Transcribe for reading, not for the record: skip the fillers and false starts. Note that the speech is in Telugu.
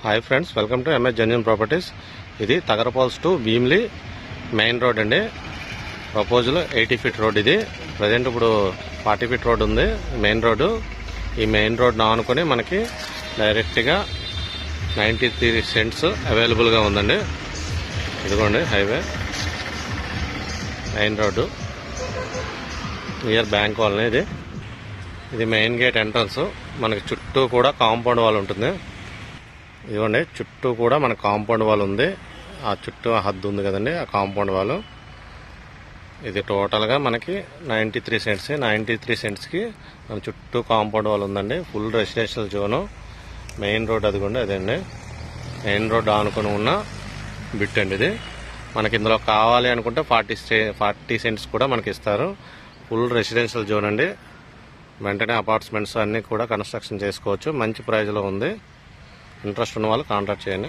Hi friends, welcome to MS genuine properties. ఇది తగరపాల్స్ టు భీమిలి మెయిన్ రోడ్ అండి. Proposal 80 feet road. ఇది ప్రజెంట్ ఇప్పుడు 40 ఫీట్ రోడ్ ఉంది మెయిన్ రోడ్డు. ఈ మెయిన్ రోడ్ ఆనుకొని మనకి డైరెక్ట్గా 93 సెంట్స్ అవైలబుల్గా ఉందండి. ఇదిగోండి highway, main road near bank colony. ఇది మెయిన్ గేట్ ఎంట్రన్స్. మనకి చుట్టూ కూడా కాంపౌండ్ వాల్ ఉంటుంది. ఇదిగోండి చుట్టూ కూడా మనకు కాంపౌండ్ వాల్ ఉంది. ఆ చుట్టూ హద్దు ఉంది కదండి, ఆ కాంపౌండ్ వాల్. ఇది టోటల్గా మనకి 93 సెంట్స్. 93 సెంట్స్కి మన చుట్టూ కాంపౌండ్ వాల్ ఉందండి. Full residential zone. Main road అదిగోండి, అదండి మెయిన్ రోడ్ ఆనుకొని ఉన్న బిట్ అండి ఇది. మనకి ఇందులో కావాలి అనుకుంటే 40 సెంట్స్ కూడా మనకి ఇస్తారు. ఫుల్ రెసిడెన్షియల్ జోన్ అండి. వెంటనే అపార్ట్మెంట్స్ అన్నీ కూడా కన్స్ట్రక్షన్ చేసుకోవచ్చు. మంచి ప్రైజ్లో ఉంది. ఇంట్రెస్ట్ ఉన్న వాళ్ళు కాంటాక్ట్ చేయండి.